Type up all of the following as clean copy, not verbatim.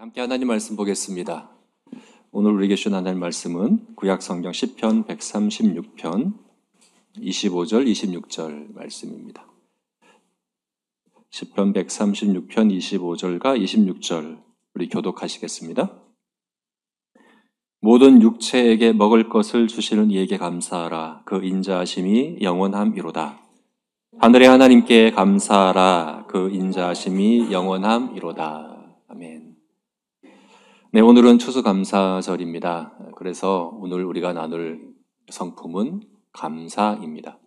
함께 하나님 말씀 보겠습니다. 오늘 우리에게 주신 하나님 말씀은 구약 성경 시편 136편 25절 26절 말씀입니다. 시편 136편 25절과 26절 우리 교독하시겠습니다. 모든 육체에게 먹을 것을 주시는 이에게 감사하라. 그 인자하심이 영원함이로다. 하늘의 하나님께 감사하라. 그 인자하심이 영원함이로다. 아멘. 네, 오늘은 추수감사절입니다. 그래서 오늘 우리가 나눌 성품은 감사입니다.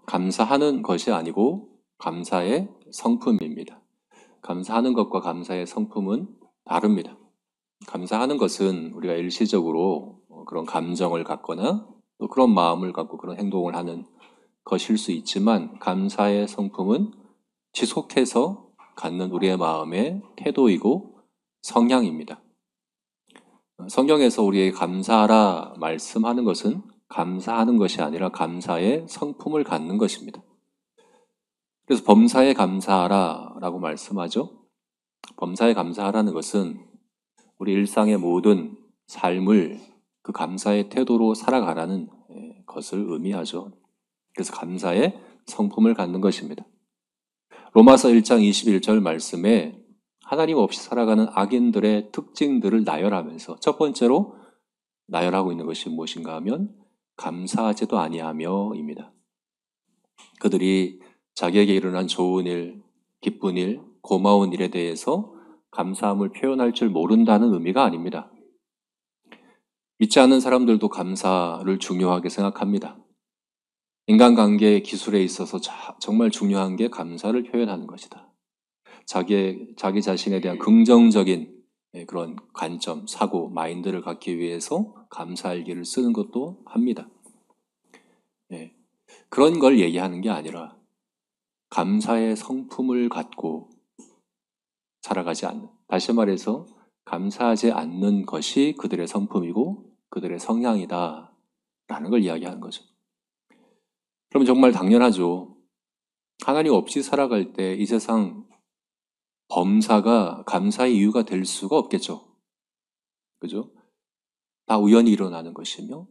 감사하는 것이 아니고 감사의 성품입니다. 감사하는 것과 감사의 성품은 다릅니다. 감사하는 것은 우리가 일시적으로 그런 감정을 갖거나 또 그런 마음을 갖고 그런 행동을 하는 것일 수 있지만, 감사의 성품은 지속해서 갖는 우리의 마음의 태도이고 성향입니다. 성경에서 우리에게 감사하라 말씀하는 것은 감사하는 것이 아니라 감사의 성품을 갖는 것입니다. 그래서 범사에 감사하라 라고 말씀하죠. 범사에 감사하라는 것은 우리 일상의 모든 삶을 그 감사의 태도로 살아가라는 것을 의미하죠. 그래서 감사의 성품을 갖는 것입니다. 로마서 1장 21절 말씀에 하나님 없이 살아가는 악인들의 특징들을 나열하면서 첫 번째로 나열하고 있는 것이 무엇인가 하면 감사하지도 아니하며입니다. 그들이 자기에게 일어난 좋은 일, 기쁜 일, 고마운 일에 대해서 감사함을 표현할 줄 모른다는 의미가 아닙니다. 믿지 않는 사람들도 감사를 중요하게 생각합니다. 인간관계 기술에 있어서 정말 중요한 게 감사를 표현하는 것이다. 자기 자신에 대한 긍정적인 그런 관점, 사고, 마인드를 갖기 위해서 감사일기를 쓰는 것도 합니다. 그런 걸 얘기하는 게 아니라 감사의 성품을 갖고 살아가지 않는, 다시 말해서 감사하지 않는 것이 그들의 성품이고 그들의 성향이다 라는 걸 이야기하는 거죠. 그럼 정말 당연하죠. 하나님 없이 살아갈 때 이 세상 범사가 감사의 이유가 될 수가 없겠죠. 그죠? 다 우연히 일어나는 것이며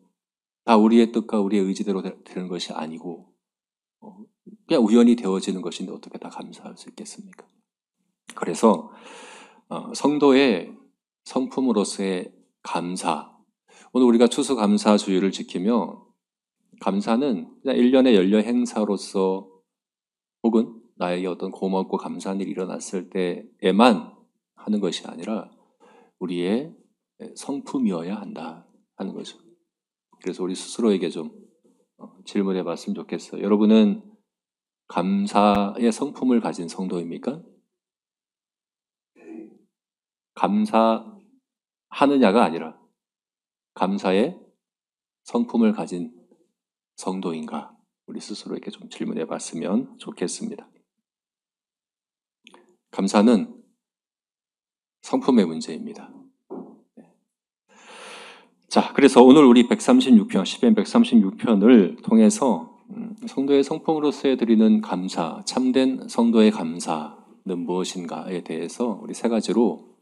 다 우리의 뜻과 우리의 의지대로 되는 것이 아니고 그냥 우연히 되어지는 것인데 어떻게 다 감사할 수 있겠습니까? 그래서 성도의 성품으로서의 감사, 오늘 우리가 추수감사주의를 지키며 감사는 그냥 일련의 연례 행사로서 혹은 나에게 어떤 고맙고 감사한 일이 일어났을 때에만 하는 것이 아니라 우리의 성품이어야 한다 하는 거죠. 그래서 우리 스스로에게 좀 질문해 봤으면 좋겠어요. 여러분은 감사의 성품을 가진 성도입니까? 감사하느냐가 아니라 감사의 성품을 가진 성도인가? 우리 스스로에게 좀 질문해 봤으면 좋겠습니다. 감사는 성품의 문제입니다. 자, 그래서 오늘 우리 136편, 시편 136편을 통해서 성도의 성품으로서 드리는 감사, 참된 성도의 감사는 무엇인가에 대해서 우리 세 가지로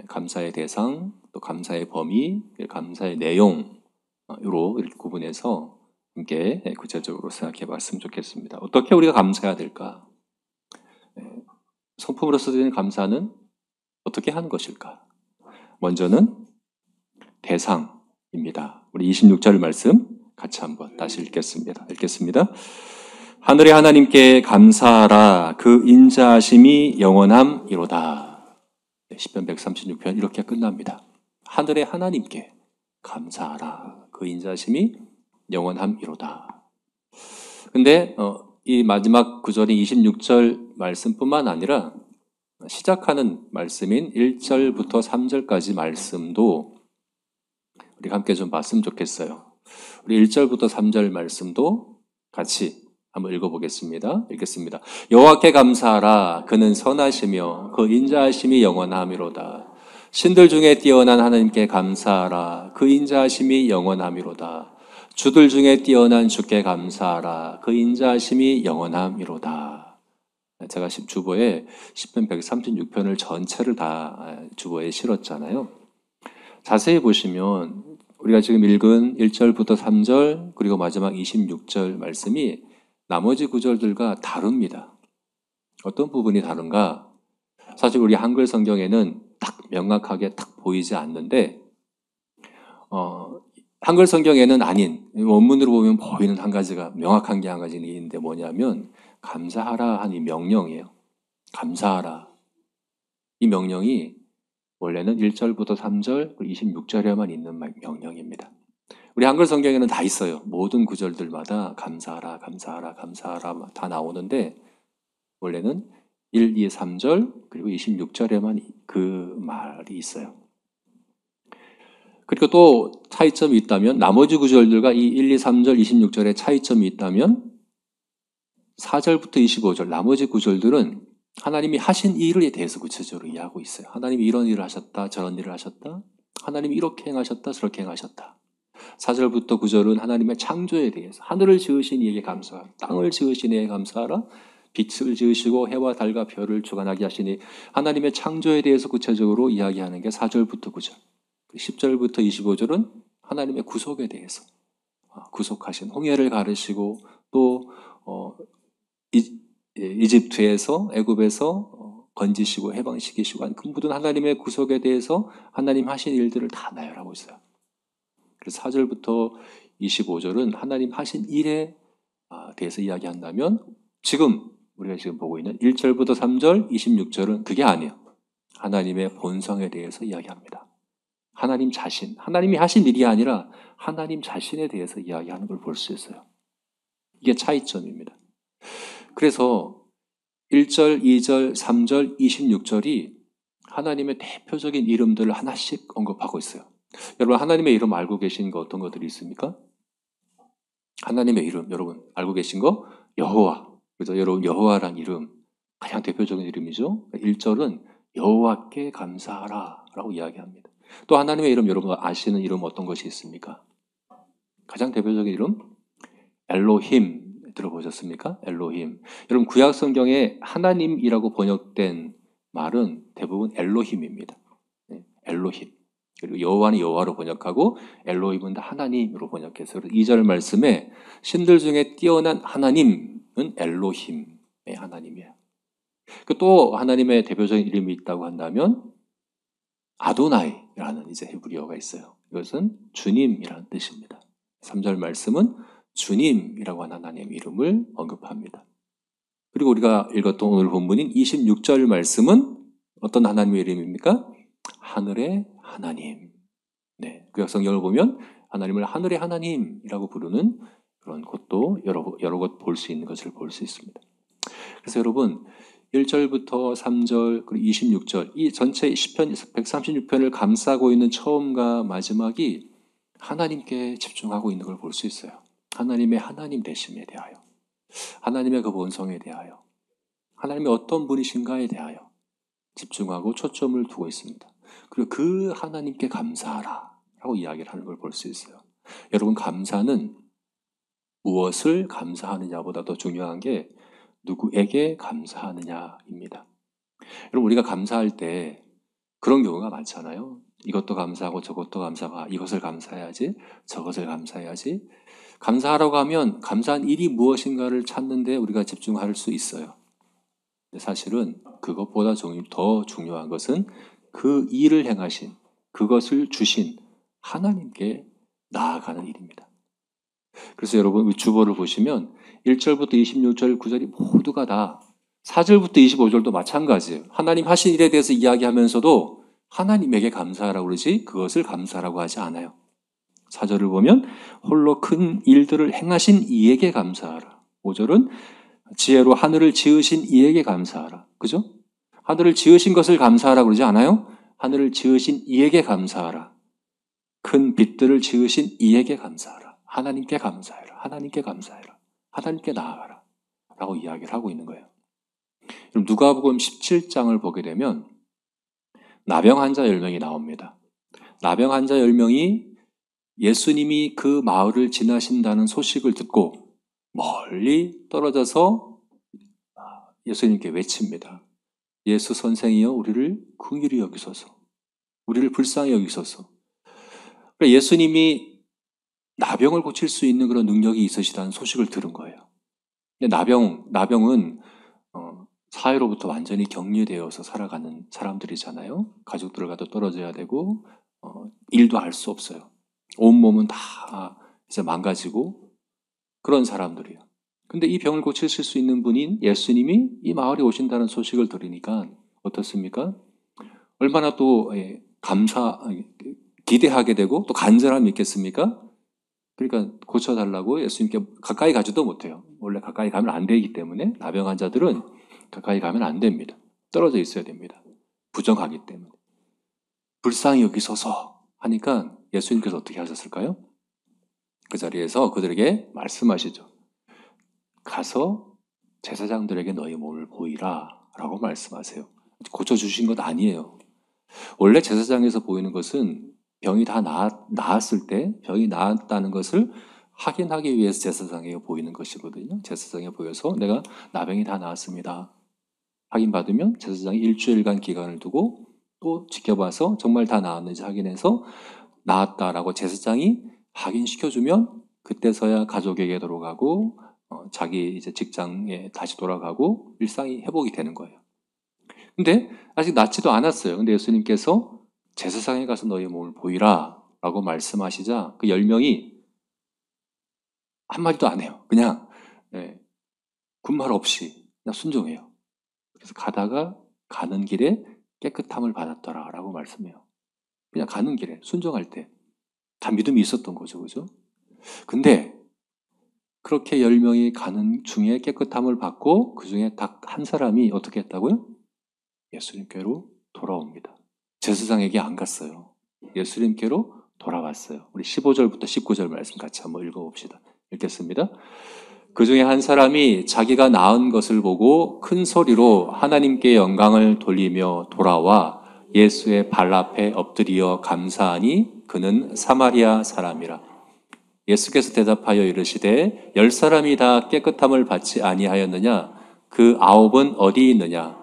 감사의 대상, 또 감사의 범위, 감사의 내용으로 이렇게 구분해서 함께 구체적으로 생각해 봤으면 좋겠습니다. 어떻게 우리가 감사해야 될까? 성품으로서 드리는 감사는 어떻게 하는 것일까? 먼저는 대상입니다. 우리 26절 말씀 같이 한번 다시 읽겠습니다. 하늘의 하나님께 감사하라. 그 인자하심이 영원함이로다. 시편 136편 이렇게 끝납니다. 하늘의 하나님께 감사하라. 그 인자하심이 영원함이로다. 근데 이 마지막 구절인 26절 말씀뿐만 아니라 시작하는 말씀인 1절부터 3절까지 말씀도 우리 함께 좀 봤으면 좋겠어요. 우리 1절부터 3절 말씀도 같이 한번 읽어보겠습니다. 읽겠습니다. 여호와께 감사하라. 그는 선하시며 그 인자하심이 영원함이로다. 신들 중에 뛰어난 하나님께 감사하라. 그 인자하심이 영원함이로다. 주들 중에 뛰어난 주께 감사하라. 그 인자하심이 영원함이로다. 제가 주보에 10편 136편을 전체를 다 주보에 실었잖아요. 자세히 보시면 우리가 지금 읽은 1절부터 3절 그리고 마지막 26절 말씀이 나머지 구절들과 다릅니다. 어떤 부분이 다른가? 사실 우리 한글 성경에는 딱 명확하게 딱 보이지 않는데 한글 성경에는 아닌 원문으로 보면 보이는 한 가지가 명확한 게 한 가지는 있는데 뭐냐면 감사하라 한 이 명령이에요. 감사하라. 이 명령이 원래는 1절부터 3절, 26절에만 있는 명령입니다. 우리 한글 성경에는 다 있어요. 모든 구절들마다 감사하라, 감사하라, 감사하라 다 나오는데 원래는 1, 2, 3절 그리고 26절에만 그 말이 있어요. 그리고 또 차이점이 있다면 나머지 구절들과 이 1, 2, 3절, 26절에 차이점이 있다면 4절부터 25절 나머지 구절들은 하나님이 하신 일에 대해서 구체적으로 이해하고 있어요. 하나님이 이런 일을 하셨다, 저런 일을 하셨다. 하나님이 이렇게 행하셨다, 저렇게 행하셨다. 4절부터 9절은 하나님의 창조에 대해서 하늘을 지으신 이에게 감사하라, 땅을 지으신 이에게 감사하라, 빛을 지으시고 해와 달과 별을 주관하게 하시니 하나님의 창조에 대해서 구체적으로 이야기하는 게 4절부터 9절. 10절부터 25절은 하나님의 구속에 대해서 구속하신 홍해를 가르시고 또 이집트에서 애굽에서 건지시고 해방시키시고 한 그 모든 하나님의 구속에 대해서 하나님 하신 일들을 다 나열하고 있어요. 그래서 4절부터 25절은 하나님 하신 일에 대해서 이야기한다면 지금 우리가 지금 보고 있는 1절부터 3절, 26절은 그게 아니에요. 하나님의 본성에 대해서 이야기합니다. 하나님 자신, 하나님이 하신 일이 아니라 하나님 자신에 대해서 이야기하는 걸 볼 수 있어요. 이게 차이점입니다. 그래서 1절, 2절, 3절, 26절이 하나님의 대표적인 이름들을 하나씩 언급하고 있어요. 여러분 하나님의 이름 알고 계신 거 어떤 것들이 있습니까? 하나님의 이름 여러분 알고 계신 거? 여호와. 그래서 여러분 여호와란 이름 가장 대표적인 이름이죠. 1절은 여호와께 감사하라 라고 이야기합니다. 또 하나님의 이름 여러분 아시는 이름 어떤 것이 있습니까? 가장 대표적인 이름? 엘로힘 들어보셨습니까? 엘로힘. 여러분 구약 성경에 하나님이라고 번역된 말은 대부분 엘로힘입니다. 엘로힘. 그리고 여호와는 여호와로 번역하고 엘로힘은 하나님으로 번역해서 2절 말씀에 신들 중에 뛰어난 하나님은 엘로힘의 하나님이에요. 또 하나님의 대표적인 이름이 있다고 한다면 아도나이라는 이제 히브리어가 있어요. 이것은 주님이라는 뜻입니다. 3절 말씀은 주님이라고 하는 하나님의 이름을 언급합니다. 그리고 우리가 읽었던 오늘 본문인 26절 말씀은 어떤 하나님의 이름입니까? 하늘의 하나님. 네, 구약 성경을 보면 하나님을 하늘의 하나님이라고 부르는 그런 곳도 여러 곳 볼 수 있는 것을 볼 수 있습니다. 그래서 여러분 1절부터 3절 그리고 26절 이 전체 10편 136편을 감싸고 있는 처음과 마지막이 하나님께 집중하고 있는 걸 볼 수 있어요. 하나님의 하나님 되심에 대하여, 하나님의 그 본성에 대하여, 하나님의 어떤 분이신가에 대하여 집중하고 초점을 두고 있습니다. 그리고 그 하나님께 감사하라 라고 이야기를 하는 걸 볼 수 있어요. 여러분 감사는 무엇을 감사하느냐보다 더 중요한 게 누구에게 감사하느냐입니다. 여러분 우리가 감사할 때 그런 경우가 많잖아요. 이것도 감사하고 저것도 감사하고 이것을 감사해야지 저것을 감사해야지. 감사하라고 하면 감사한 일이 무엇인가를 찾는 데 우리가 집중할 수 있어요. 근데 사실은 그것보다 더 중요한 것은 그 일을 행하신, 그것을 주신 하나님께 나아가는 일입니다. 그래서 여러분 주보를 보시면 1절부터 26절 9절이 모두가 다 4절부터 25절도 마찬가지예요. 하나님 하신 일에 대해서 이야기하면서도 하나님에게 감사하라고 그러지 그것을 감사라고 하지 않아요. 4절을 보면 홀로 큰 일들을 행하신 이에게 감사하라. 5절은 지혜로 하늘을 지으신 이에게 감사하라. 그죠? 하늘을 지으신 것을 감사하라고 그러지 않아요? 하늘을 지으신 이에게 감사하라. 큰 빛들을 지으신 이에게 감사하라. 하나님께 감사해라. 하나님께 감사해라. 하나님께 나아가라. 라고 이야기를 하고 있는 거예요. 그럼 누가복음 17장을 보게 되면 나병 환자 10명이 나옵니다. 나병 환자 10명이 예수님이 그 마을을 지나신다는 소식을 듣고 멀리 떨어져서 예수님께 외칩니다. 예수 선생이여 우리를 긍휼히 여기소서. 우리를 불쌍히 여기소서. 그러니까 예수님이 나병을 고칠 수 있는 그런 능력이 있으시다는 소식을 들은 거예요. 근데 나병은 사회로부터 완전히 격리되어서 살아가는 사람들이잖아요. 가족들과도 떨어져야 되고 일도 할 수 없어요. 온몸은 다 이제 망가지고 그런 사람들이에요. 근데 이 병을 고치실 수 있는 분인 예수님이 이 마을에 오신다는 소식을 들으니까 어떻습니까? 얼마나 또 기대하게 되고 또 간절함이 있겠습니까? 그러니까 고쳐달라고 예수님께 가까이 가지도 못해요. 원래 가까이 가면 안 되기 때문에 나병 환자들은 가까이 가면 안 됩니다. 떨어져 있어야 됩니다. 부정하기 때문에. 불쌍히 여기소서 하니까 예수님께서 어떻게 하셨을까요? 그 자리에서 그들에게 말씀하시죠. 가서 제사장들에게 너희 몸을 보이라 라고 말씀하세요. 고쳐주신 것 아니에요. 원래 제사장에서 보이는 것은 병이 다 나았을 때 병이 나았다는 것을 확인하기 위해서 제사장에게 보이는 것이거든요. 제사장에 보여서 내가 나병이 다 나았습니다. 확인받으면 제사장이 일주일간 기간을 두고 또 지켜봐서 정말 다 나았는지 확인해서 나았다라고 제사장이 확인시켜주면 그때서야 가족에게 돌아가고 자기 이제 직장에 다시 돌아가고 일상이 회복이 되는 거예요. 근데 아직 낫지도 않았어요. 근데 예수님께서 제사장에 가서 너희 몸을 보이라 라고 말씀하시자 그 10명이 한마디도 안 해요. 그냥 군말 없이 그냥 순종해요. 그래서 가는 길에 깨끗함을 받았더라 라고 말씀해요. 그냥 가는 길에 순종할 때 다 믿음이 있었던 거죠. 그죠? 근데 그렇게 10명이 가는 중에 깨끗함을 받고 그 중에 딱 한 사람이 어떻게 했다고요? 예수님께로 돌아옵니다. 제사장에게 안 갔어요. 예수님께로 돌아왔어요. 우리 15절부터 19절 말씀 같이 한번 읽어봅시다. 읽겠습니다. 그 중에 한 사람이 자기가 낳은 것을 보고 큰 소리로 하나님께 영광을 돌리며 돌아와 예수의 발 앞에 엎드려 감사하니 그는 사마리아 사람이라. 예수께서 대답하여 이르시되 10사람이 다 깨끗함을 받지 아니하였느냐? 그 9은 어디 있느냐?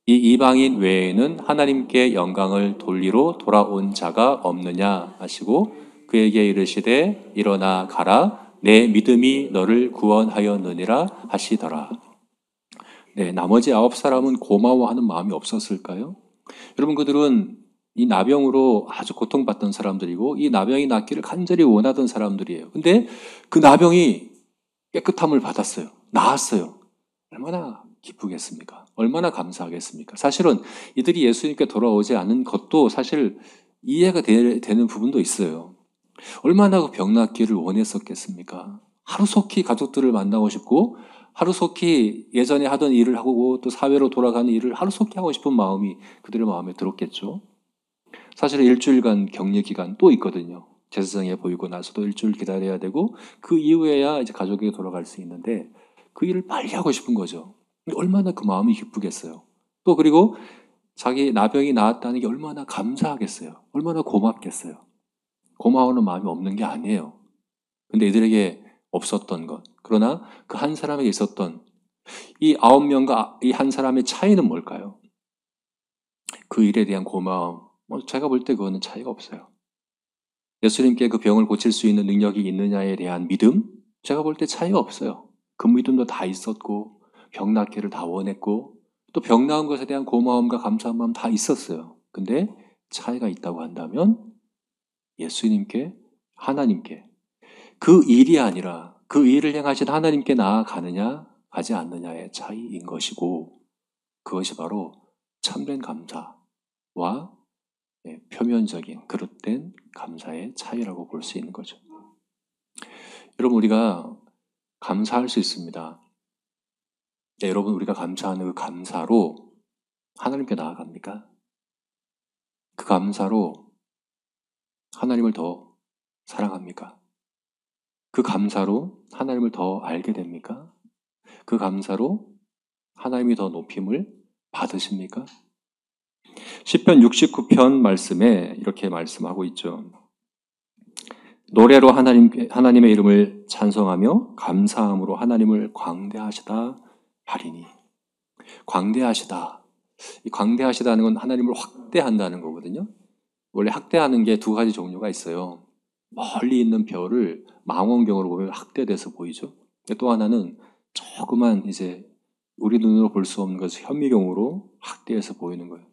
이 이방인 외에는 하나님께 영광을 돌리러 돌아온 자가 없느냐 하시고 그에게 이르시되 일어나 가라 내 믿음이 너를 구원하였느니라 하시더라. 네, 나머지 9사람은 고마워하는 마음이 없었을까요? 여러분 그들은 이 나병으로 아주 고통받던 사람들이고 이 나병이 낫기를 간절히 원하던 사람들이에요. 근데 그 나병이 깨끗함을 받았어요. 나았어요. 얼마나 기쁘겠습니까? 얼마나 감사하겠습니까? 사실은 이들이 예수님께 돌아오지 않은 것도 사실 이해가 되는 부분도 있어요. 얼마나 그 병 낫기를 원했었겠습니까? 하루속히 가족들을 만나고 싶고 하루속히 예전에 하던 일을 하고 또 사회로 돌아가는 일을 하루속히 하고 싶은 마음이 그들의 마음에 들었겠죠. 사실 일주일간 격리 기간 또 있거든요. 제사장에 보이고 나서도 일주일 기다려야 되고 그 이후에야 이제 가족에게 돌아갈 수 있는데 그 일을 빨리 하고 싶은 거죠. 얼마나 그 마음이 기쁘겠어요. 또 그리고 자기 나병이 나았다는 게 얼마나 감사하겠어요. 얼마나 고맙겠어요. 고마워하는 마음이 없는 게 아니에요. 근데 이들에게 없었던 것. 그러나 그 한 사람에게 있었던 이 9명과 이 한 사람의 차이는 뭘까요? 그 일에 대한 고마움. 제가 볼 때 그거는 차이가 없어요. 예수님께 그 병을 고칠 수 있는 능력이 있느냐에 대한 믿음? 제가 볼 때 차이가 없어요. 그 믿음도 다 있었고 병 낫기를 다 원했고 또 병 나은 것에 대한 고마움과 감사한 마음 다 있었어요. 근데 차이가 있다고 한다면 예수님께 하나님께 그 일이 아니라 그 일을 행하신 하나님께 나아가느냐 가지 않느냐의 차이인 것이고 그것이 바로 참된 감사와 표면적인 그릇된 감사의 차이라고 볼 수 있는 거죠. 여러분 우리가 감사할 수 있습니다. 여러분 우리가 감사하는 그 감사로 하나님께 나아갑니까? 그 감사로 하나님을 더 사랑합니까? 그 감사로 하나님을 더 알게 됩니까? 그 감사로 하나님이 더 높임을 받으십니까? 시편 69편 말씀에 이렇게 말씀하고 있죠. 노래로 하나님의 이름을 찬송하며 감사함으로 하나님을 광대하시다 하리니. 광대하시다. 이 광대하시다는 건 하나님을 확대한다는 거거든요. 원래 확대하는 게 두 가지 종류가 있어요. 멀리 있는 별을 망원경으로 보면 확대돼서 보이죠. 또 하나는 조그만 이제 우리 눈으로 볼 수 없는 것을 현미경으로 확대해서 보이는 거예요.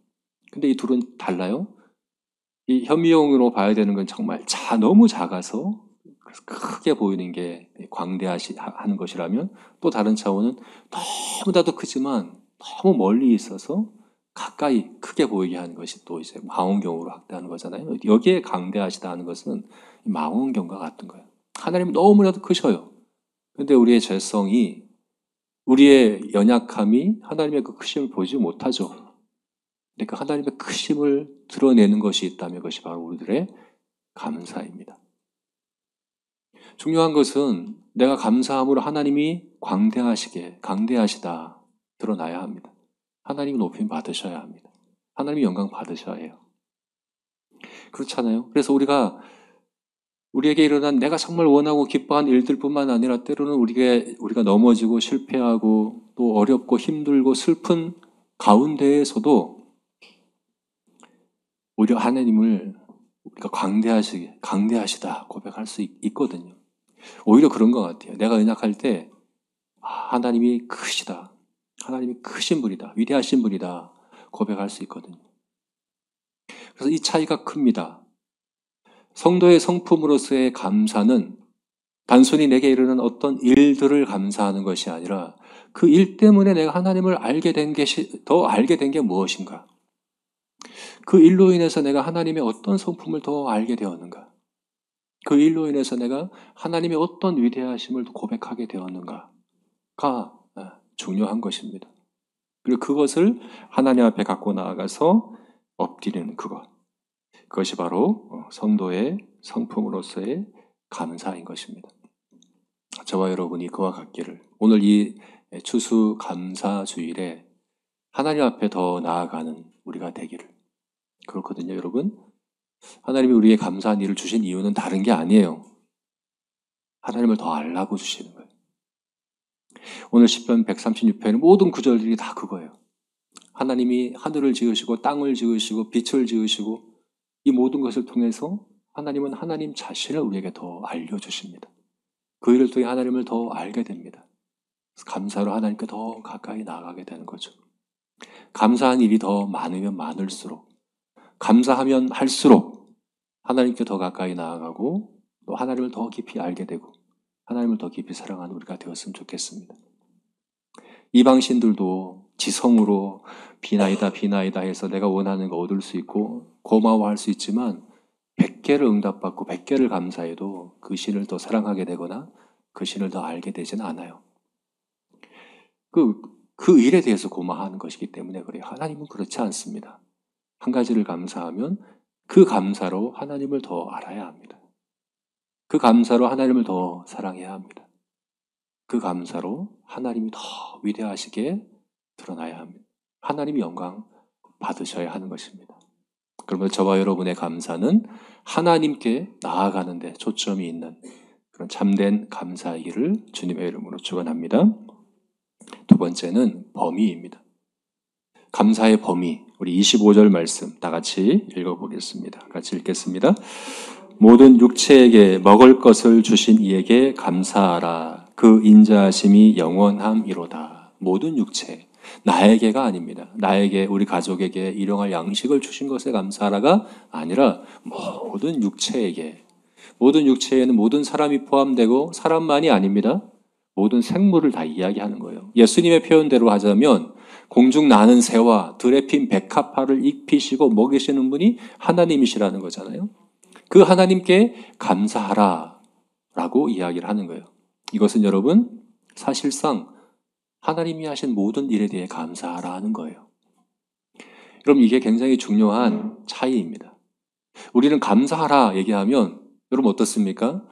근데 이 둘은 달라요. 이 현미경으로 봐야 되는 건 정말 너무 작아서 크게 보이는 게 하는 것이라면, 또 다른 차원은 너무나도 크지만 너무 멀리 있어서 가까이 크게 보이게 하는 것이 또 이제 망원경으로 확대하는 거잖아요. 여기에 강대하시다 하는 것은 망원경과 같은 거예요. 하나님 너무나도 크셔요. 근데 우리의 죄성이, 우리의 연약함이 하나님의 그 크심을 보지 못하죠. 근데 그 하나님의 크심을 드러내는 것이 있다면 그것이 바로 우리들의 감사입니다. 중요한 것은 내가 감사함으로 하나님이 강대하시다 드러나야 합니다. 하나님 높임 받으셔야 합니다. 하나님 영광 받으셔야 해요. 그렇잖아요. 그래서 우리에게 일어난 내가 정말 원하고 기뻐한 일들뿐만 아니라 때로는 우리가 넘어지고 실패하고 또 어렵고 힘들고 슬픈 가운데에서도 오히려 하나님을 우리가 강대하시다 고백할 수 있거든요. 오히려 그런 것 같아요. 내가 연약할 때 하나님이 크시다. 하나님이 크신 분이다. 위대하신 분이다. 고백할 수 있거든요. 그래서 이 차이가 큽니다. 성도의 성품으로서의 감사는 단순히 내게 이르는 어떤 일들을 감사하는 것이 아니라 그 일 때문에 내가 하나님을 더 알게 된 게 무엇인가? 그 일로 인해서 내가 하나님의 어떤 성품을 더 알게 되었는가? 그 일로 인해서 내가 하나님의 어떤 위대하심을 고백하게 되었는가가 중요한 것입니다. 그리고 그것을 하나님 앞에 갖고 나아가서 엎드리는 그것이 바로 성도의 성품으로서의 감사인 것입니다. 저와 여러분이 그와 같기를, 오늘 이 추수 감사 주일에 하나님 앞에 더 나아가는 우리가 되기를. 그렇거든요, 여러분. 하나님이 우리에게 감사한 일을 주신 이유는 다른 게 아니에요. 하나님을 더 알라고 주시는 거예요. 오늘 시편 136편의 모든 구절들이 다 그거예요. 하나님이 하늘을 지으시고 땅을 지으시고 빛을 지으시고 이 모든 것을 통해서 하나님은 하나님 자신을 우리에게 더 알려주십니다. 그 일을 통해 하나님을 더 알게 됩니다. 감사로 하나님께 더 가까이 나아가게 되는 거죠. 감사한 일이 더 많으면 많을수록, 감사하면 할수록 하나님께 더 가까이 나아가고 또 하나님을 더 깊이 알게 되고 하나님을 더 깊이 사랑하는 우리가 되었으면 좋겠습니다. 이방신들도 지성으로 비나이다 해서 내가 원하는 거 얻을 수 있고 고마워할 수 있지만 100개를 응답받고 100개를 감사해도 그 신을 더 사랑하게 되거나 그 신을 더 알게 되지는 않아요. 그 일에 대해서 고마워하는 것이기 때문에 그래요. 하나님은 그렇지 않습니다. 한 가지를 감사하면 그 감사로 하나님을 더 알아야 합니다. 그 감사로 하나님을 더 사랑해야 합니다. 그 감사로 하나님이 더 위대하시게 드러나야 합니다. 하나님이 영광 받으셔야 하는 것입니다. 그러면 저와 여러분의 감사는 하나님께 나아가는 데 초점이 있는 그런 참된 감사이기를 주님의 이름으로 축원합니다. 두 번째는 범위입니다. 감사의 범위, 우리 25절 말씀 다 같이 읽어보겠습니다. 같이 읽겠습니다. 모든 육체에게 먹을 것을 주신 이에게 감사하라. 그 인자하심이 영원함이로다. 모든 육체, 나에게가 아닙니다. 나에게, 우리 가족에게 일용할 양식을 주신 것에 감사하라가 아니라 모든 육체에게, 모든 육체에는 모든 사람이 포함되고 사람만이 아닙니다. 모든 생물을 다 이야기하는 거예요. 예수님의 표현대로 하자면 공중 나는 새와 들에 핀 백합화를 입히시고 먹이시는 분이 하나님이시라는 거잖아요. 그 하나님께 감사하라 라고 이야기를 하는 거예요. 이것은 여러분 사실상 하나님이 하신 모든 일에 대해 감사하라 하는 거예요. 여러분 이게 굉장히 중요한 차이입니다. 우리는 감사하라 얘기하면 여러분 어떻습니까?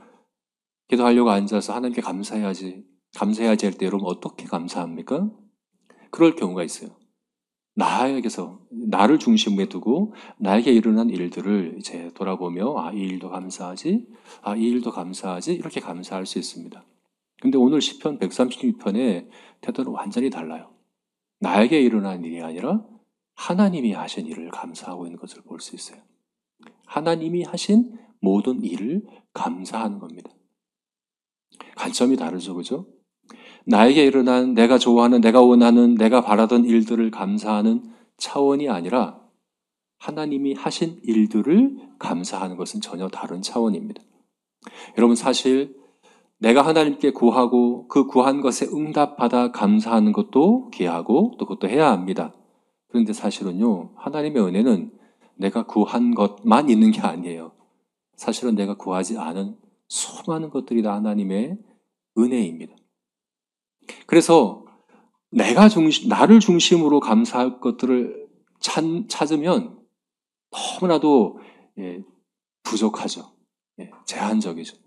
기도하려고 앉아서 하나님께 감사해야지 할 때 여러분 어떻게 감사합니까? 그럴 경우가 있어요. 나에게서 나를 중심에 두고 나에게 일어난 일들을 이제 돌아보며 이 일도 감사하지, 이 일도 감사하지 이렇게 감사할 수 있습니다. 근데 오늘 시편 136편의 태도는 완전히 달라요. 나에게 일어난 일이 아니라 하나님이 하신 일을 감사하고 있는 것을 볼 수 있어요. 하나님이 하신 모든 일을 감사하는 겁니다. 관점이 다르죠, 그죠? 나에게 일어난 내가 좋아하는, 내가 원하는, 내가 바라던 일들을 감사하는 차원이 아니라 하나님이 하신 일들을 감사하는 것은 전혀 다른 차원입니다. 여러분, 사실 내가 하나님께 구하고 그 구한 것에 응답받아 감사하는 것도 귀하고 또 그것도 해야 합니다. 그런데 사실은요, 하나님의 은혜는 내가 구한 것만 있는 게 아니에요. 사실은 내가 구하지 않은 수많은 것들이 다 하나님의 은혜입니다. 그래서 나를 중심으로 감사할 것들을 찾으면 너무나도 부족하죠. 제한적이죠.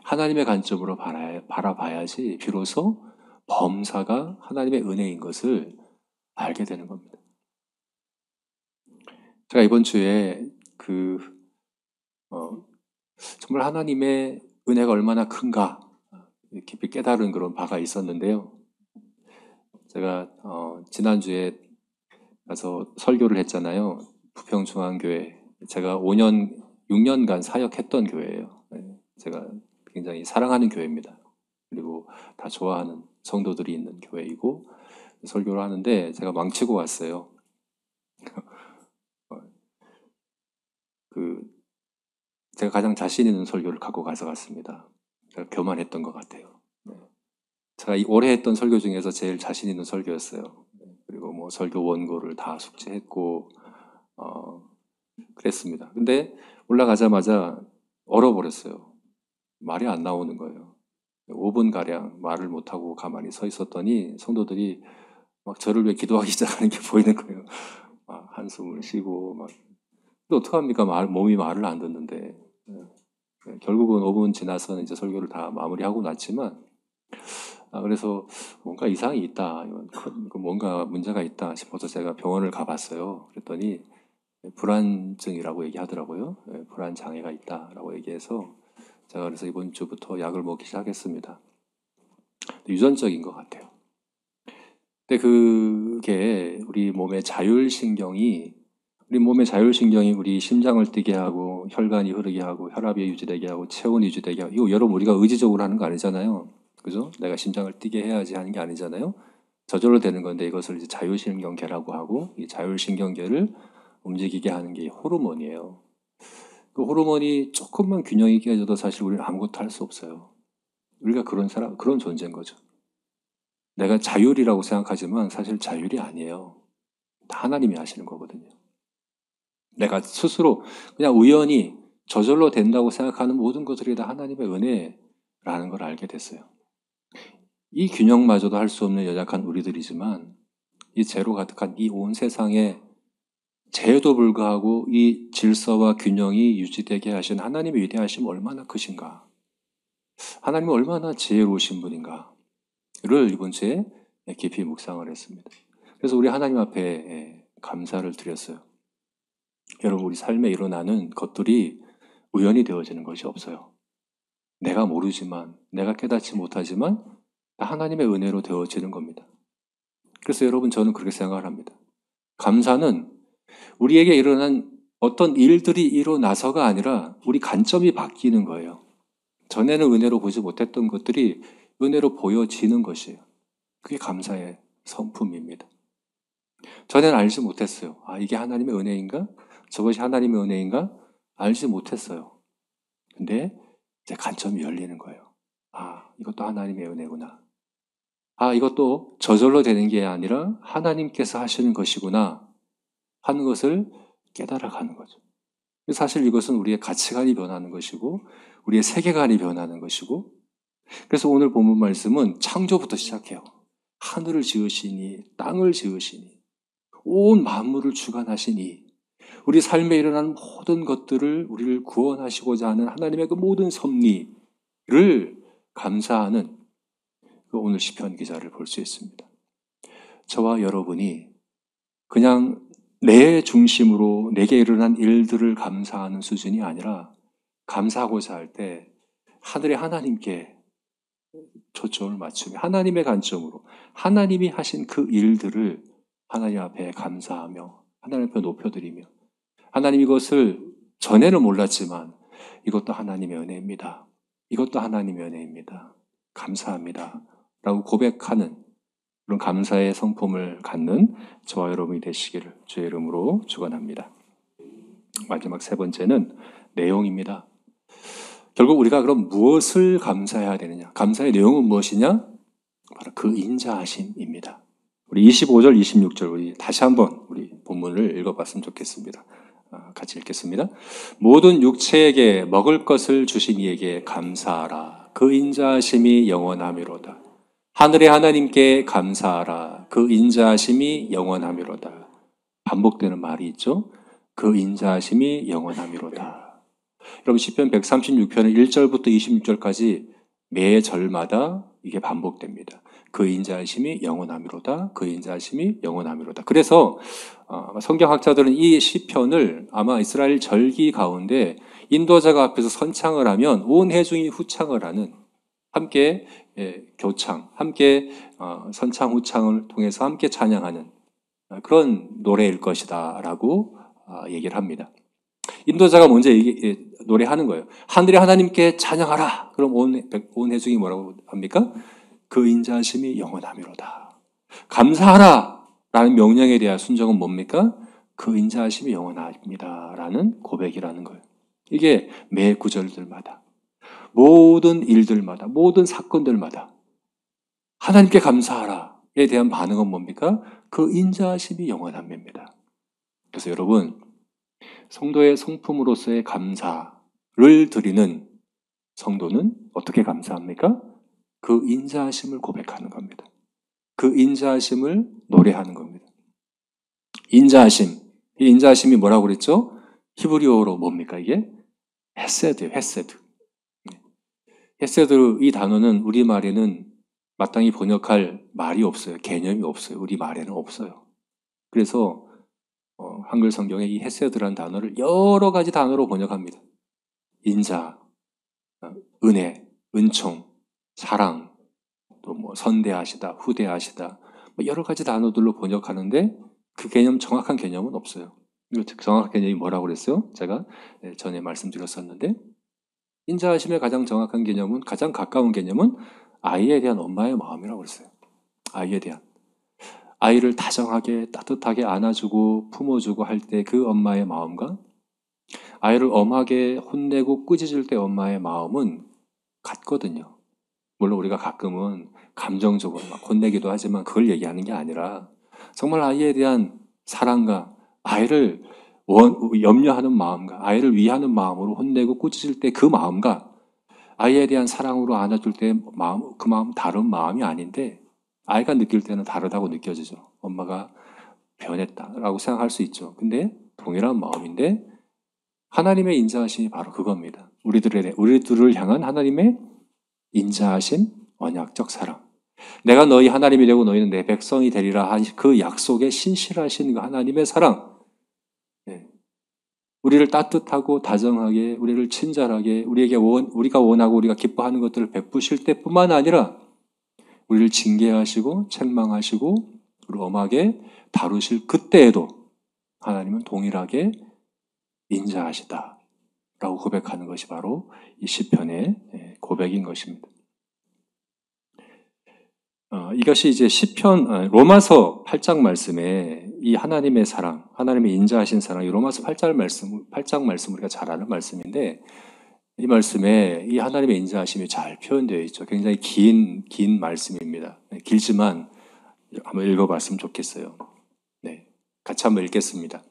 하나님의 관점으로 바라봐야지 비로소 범사가 하나님의 은혜인 것을 알게 되는 겁니다. 제가 이번 주에 정말 하나님의 은혜가 얼마나 큰가 깊이 깨달은 그런 바가 있었는데요. 제가 지난주에 가서 설교를 했잖아요. 부평중앙교회. 제가 6년간 사역했던 교회예요. 제가 굉장히 사랑하는 교회입니다. 그리고 다 좋아하는 성도들이 있는 교회이고 설교를 하는데 제가 망치고 왔어요. 제가 가장 자신 있는 설교를 갖고 가서 갔습니다. 제가 교만했던 것 같아요. 제가 올해 했던 설교 중에서 제일 자신 있는 설교였어요. 그리고 뭐 설교 원고를 다 숙지했고 그랬습니다. 근데 올라가자마자 얼어버렸어요. 말이 안 나오는 거예요. 5분가량 말을 못하고 가만히 서 있었더니 성도들이 막 저를 위해 기도하기 시작하는 게 보이는 거예요. 막 한숨을 쉬고 막. 근데 어떡합니까? 몸이 말을 안 듣는데. 결국은 5분 지나서는 이제 설교를 다 마무리하고 났지만 그래서 뭔가 이상이 있다. 뭔가 문제가 있다 싶어서 제가 병원을 가봤어요. 그랬더니 불안증이라고 얘기하더라고요. 불안 장애가 있다라고 얘기해서 제가 그래서 이번 주부터 약을 먹기 시작했습니다. 유전적인 것 같아요. 근데 그게 우리 몸의 자율신경이 우리 심장을 뛰게 하고 혈관이 흐르게 하고 혈압이 유지되게 하고 체온이 유지되게 하고 이거 여러분 우리가 의지적으로 하는 거 아니잖아요. 그죠? 내가 심장을 뛰게 해야지 하는 게 아니잖아요. 저절로 되는 건데 이것을 이제 자율신경계라고 하고 이 자율신경계를 움직이게 하는 게 호르몬이에요. 그 호르몬이 조금만 균형이 깨져도 사실 우리는 아무것도 할 수 없어요. 우리가 그런 존재인 거죠. 내가 자율이라고 생각하지만 사실 자율이 아니에요. 다 하나님이 하시는 거거든요. 내가 스스로 그냥 우연히 저절로 된다고 생각하는 모든 것들이 다 하나님의 은혜라는 걸 알게 됐어요. 이 균형마저도 할 수 없는 연약한 우리들이지만 이 죄로 가득한 이 온 세상에 죄에도 불구하고 이 질서와 균형이 유지되게 하신 하나님의 위대하심 얼마나 크신가. 하나님은 얼마나 지혜로우신 분인가를 이번 주에 깊이 묵상을 했습니다. 그래서 우리 하나님 앞에 감사를 드렸어요. 여러분 우리 삶에 일어나는 것들이 우연히 되어지는 것이 없어요. 내가 모르지만 내가 깨닫지 못하지만 다 하나님의 은혜로 되어지는 겁니다. 그래서 여러분 저는 그렇게 생각을 합니다. 감사는 우리에게 일어난 어떤 일들이 일어나서가 아니라 우리 관점이 바뀌는 거예요. 전에는 은혜로 보지 못했던 것들이 은혜로 보여지는 것이에요. 그게 감사의 성품입니다. 전에는 알지 못했어요. 이게 하나님의 은혜인가? 저것이 하나님의 은혜인가? 알지 못했어요. 근데 이제 관점이 열리는 거예요. 이것도 하나님의 은혜구나. 이것도 저절로 되는 게 아니라 하나님께서 하시는 것이구나 하는 것을 깨달아가는 거죠. 사실 이것은 우리의 가치관이 변하는 것이고 우리의 세계관이 변하는 것이고 그래서 오늘 본문 말씀은 창조부터 시작해요. 하늘을 지으시니 땅을 지으시니 온 만물을 주관하시니 우리 삶에 일어난 모든 것들을 우리를 구원하시고자 하는 하나님의 그 모든 섭리를 감사하는 오늘 시편 기자를 볼 수 있습니다. 저와 여러분이 그냥 내 중심으로 내게 일어난 일들을 감사하는 수준이 아니라 감사하고자 할 때 하늘의 하나님께 초점을 맞추며 하나님의 관점으로 하나님이 하신 그 일들을 하나님 앞에 감사하며 하나님 앞에 높여드리며 하나님 이것을 전에는 몰랐지만 이것도 하나님의 은혜입니다. 이것도 하나님의 은혜입니다. 감사합니다. 라고 고백하는 그런 감사의 성품을 갖는 저와 여러분이 되시기를 주의 이름으로 축원합니다. 마지막 세 번째는 내용입니다. 결국 우리가 그럼 무엇을 감사해야 되느냐? 감사의 내용은 무엇이냐? 바로 그 인자하심입니다. 우리 25절, 26절 우리 다시 한번 우리 본문을 읽어봤으면 좋겠습니다. 같이 읽겠습니다. 모든 육체에게 먹을 것을 주신 이에게 감사하라. 그 인자하심이 영원하미로다. 하늘의 하나님께 감사하라. 그 인자하심이 영원하미로다. 반복되는 말이 있죠. 그 인자하심이 영원하미로다. 여러분 시편 136편은 1절부터 26절까지 매 절마다 이게 반복됩니다. 그 인자하심이 영원하미로다. 그 인자하심이 영원하미로다. 그래서 성경학자들은 이 시편을 아마 이스라엘 절기 가운데 인도자가 앞에서 선창을 하면 온 회중이 후창을 하는 함께 교창, 함께 선창 후창을 통해서 함께 찬양하는 그런 노래일 것이다 라고 얘기를 합니다. 인도자가 먼저 노래하는 거예요. 하늘의 하나님께 찬양하라. 그럼 온 회중이 뭐라고 합니까? 그 인자하심이 영원하미로다. 감사하라 라는 명령에 대한 순종은 뭡니까? 그 인자하심이 영원합니다 라는 고백이라는 거예요. 이게 매 구절들마다 모든 일들마다 모든 사건들마다 하나님께 감사하라에 대한 반응은 뭡니까? 그 인자하심이 영원합니다. 그래서 여러분 성도의 성품으로서의 감사를 드리는 성도는 어떻게 감사합니까? 그 인자하심을 고백하는 겁니다. 그 인자하심을 노래하는 겁니다. 인자하심. 이 인자하심이 뭐라고 그랬죠? 히브리어로 뭡니까 이게? 헤세드예요. 헤세드. 헤세드 이 단어는 우리말에는 마땅히 번역할 말이 없어요. 개념이 없어요. 우리말에는 없어요. 그래서 한글 성경에 이 헤세드라는 단어를 여러 가지 단어로 번역합니다. 인자, 은혜, 은총, 사랑, 또 뭐 선대하시다, 후대하시다, 뭐 여러 가지 단어들로 번역하는데 그 개념 정확한 개념은 없어요. 정확한 개념이 뭐라고 그랬어요? 제가 전에 말씀드렸었는데 인자하심의 가장 정확한 개념은 가장 가까운 개념은 아이에 대한 엄마의 마음이라고 그랬어요. 아이에 대한 아이를 다정하게 따뜻하게 안아주고 품어주고 할 때 그 엄마의 마음과 아이를 엄하게 혼내고 꾸짖을 때 엄마의 마음은 같거든요. 물론 우리가 가끔은 감정적으로 막 혼내기도 하지만 그걸 얘기하는 게 아니라 정말 아이에 대한 사랑과 아이를 염려하는 마음과 아이를 위하는 마음으로 혼내고 꾸짖을 때 그 마음과 아이에 대한 사랑으로 안아줄 때 마음, 그 마음 다른 마음이 아닌데 아이가 느낄 때는 다르다고 느껴지죠. 엄마가 변했다라고 생각할 수 있죠. 근데 동일한 마음인데 하나님의 인자하심이 바로 그겁니다. 우리들을 향한 하나님의 인자하심, 언약적 사랑. 내가 너희 하나님이 되고 너희는 내 백성이 되리라 한 그 약속에 신실하신 그 하나님의 사랑. 우리를 따뜻하고 다정하게, 우리를 친절하게, 우리가 원하고 우리가 기뻐하는 것들을 베푸실 때뿐만 아니라 우리를 징계하시고 책망하시고 그리고 엄하게 다루실 그때에도 하나님은 동일하게 인자하시다 라고 고백하는 것이 바로 이 시편의 고백인 것입니다. 이것이 이제 시편 로마서 8장 말씀에 이 하나님의 사랑, 하나님의 인자하신 사랑, 이 로마서 8장 말씀 우리가 잘 아는 말씀인데 이 말씀에 이 하나님의 인자하심이 잘 표현되어 있죠. 굉장히 긴 말씀입니다. 길지만 한번 읽어봤으면 좋겠어요. 네, 같이 한번 읽겠습니다.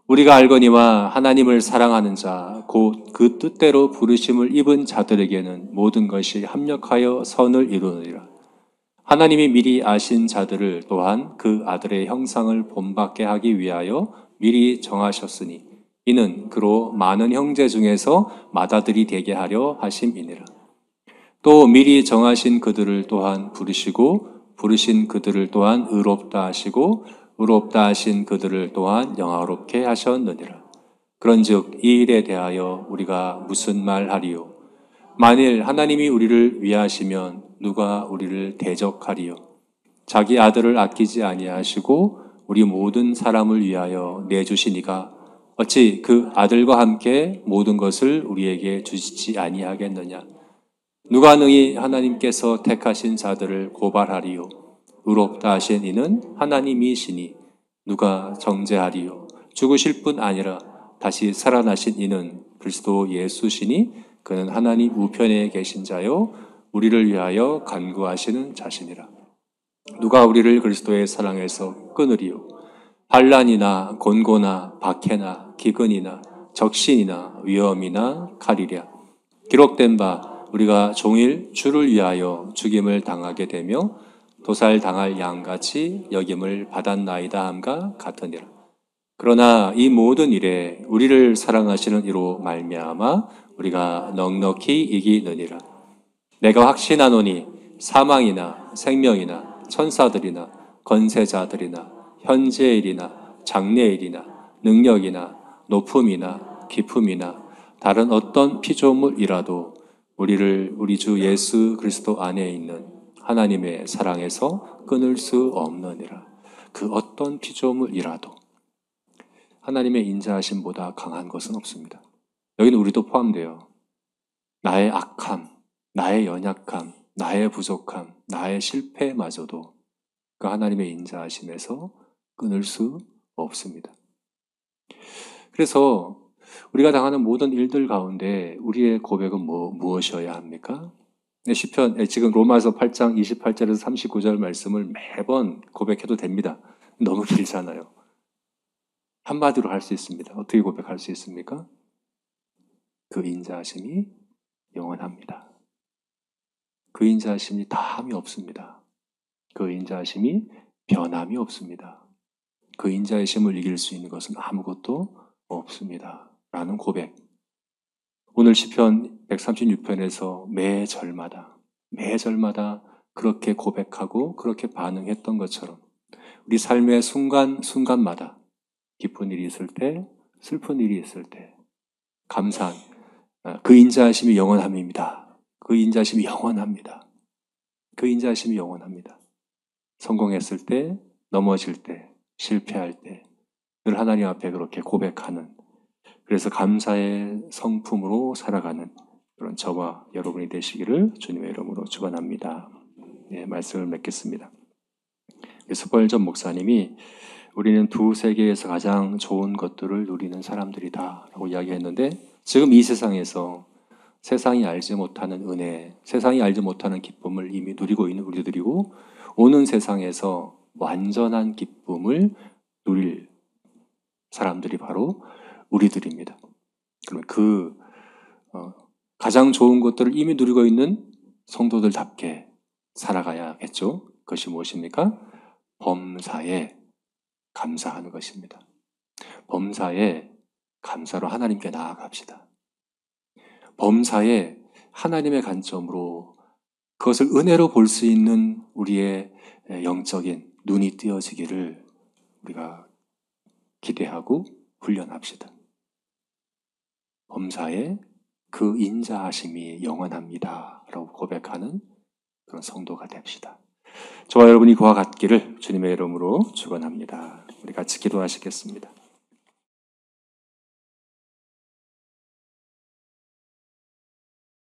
우리가 알거니와 하나님을 사랑하는 자, 곧 그 뜻대로 부르심을 입은 자들에게는 모든 것이 합력하여 선을 이루느니라. 하나님이 미리 아신 자들을 또한 그 아들의 형상을 본받게 하기 위하여 미리 정하셨으니 이는 그로 많은 형제 중에서 맏아들이 되게 하려 하심이니라. 또 미리 정하신 그들을 또한 부르시고 부르신 그들을 또한 의롭다 하시고 의롭다 하신 그들을 또한 영화롭게 하셨느니라. 그런즉 이 일에 대하여 우리가 무슨 말 하리요? 만일 하나님이 우리를 위하시면 누가 우리를 대적하리요? 자기 아들을 아끼지 아니하시고 우리 모든 사람을 위하여 내주시니가 어찌 그 아들과 함께 모든 것을 우리에게 주시지 아니하겠느냐? 누가 능히 하나님께서 택하신 자들을 고발하리요? 의롭다 하신 이는 하나님이시니 누가 정죄하리요? 죽으실 뿐 아니라 다시 살아나신 이는 그리스도 예수시니 그는 하나님 우편에 계신 자요 우리를 위하여 간구하시는 자시니라. 누가 우리를 그리스도의 사랑에서 끊으리요? 환난이나 곤고나 박해나 기근이나 적신이나 위험이나 칼이랴. 기록된 바 우리가 종일 주를 위하여 죽임을 당하게 되며 도살 당할 양같이 여김을 받았나이다 함과 같으니라. 그러나 이 모든 일에 우리를 사랑하시는 이로 말미암아 우리가 넉넉히 이기느니라. 내가 확신하노니 사망이나 생명이나 천사들이나 권세자들이나 현재일이나 장래일이나 능력이나 높음이나 깊음이나 다른 어떤 피조물이라도 우리를 우리 주 예수 그리스도 안에 있는 하나님의 사랑에서 끊을 수 없느니라. 그 어떤 피조물이라도 하나님의 인자하심보다 강한 것은 없습니다. 여기는 우리도 포함돼요. 나의 악함, 나의 연약함, 나의 부족함, 나의 실패마저도 그 하나님의 인자하심에서 끊을 수 없습니다. 그래서 우리가 당하는 모든 일들 가운데 우리의 고백은 무엇이어야 합니까? 시편, 지금 로마서 8장 28절에서 39절 말씀을 매번 고백해도 됩니다. 너무 길잖아요. 한마디로 할 수 있습니다. 어떻게 고백할 수 있습니까? 그 인자하심이 영원합니다. 그 인자하심이 다함이 없습니다. 그 인자하심이 변함이 없습니다. 그 인자하심을 이길 수 있는 것은 아무것도 없습니다. 라는 고백. 오늘 시편 136편에서 매 절마다 그렇게 고백하고 그렇게 반응했던 것처럼 우리 삶의 순간마다 기쁜 일이 있을 때, 슬픈 일이 있을 때 감사한 그 인자하심이 영원함입니다. 그 인자하심이 영원합니다. 그 인자하심이 영원합니다. 성공했을 때, 넘어질 때, 실패할 때 늘 하나님 앞에 그렇게 고백하는, 그래서 감사의 성품으로 살아가는 그런 저와 여러분이 되시기를 주님의 이름으로 축원합니다. 네, 말씀을 맺겠습니다. 스펄전 목사님이 우리는 두 세계에서 가장 좋은 것들을 누리는 사람들이다 라고 이야기했는데, 지금 이 세상에서 세상이 알지 못하는 은혜, 세상이 알지 못하는 기쁨을 이미 누리고 있는 우리들이고, 오는 세상에서 완전한 기쁨을 누릴 사람들이 바로 우리들입니다. 그러면 가장 좋은 것들을 이미 누리고 있는 성도들답게 살아가야겠죠. 그것이 무엇입니까? 범사에 감사하는 것입니다. 범사에 감사로 하나님께 나아갑시다. 범사에 하나님의 관점으로 그것을 은혜로 볼 수 있는 우리의 영적인 눈이 띄어지기를 우리가 기대하고 훈련합시다. 범사에 그 인자하심이 영원합니다 라고 고백하는 그런 성도가 됩시다. 저와 여러분이 그와 같기를 주님의 이름으로 축원합니다. 우리 같이 기도하시겠습니다.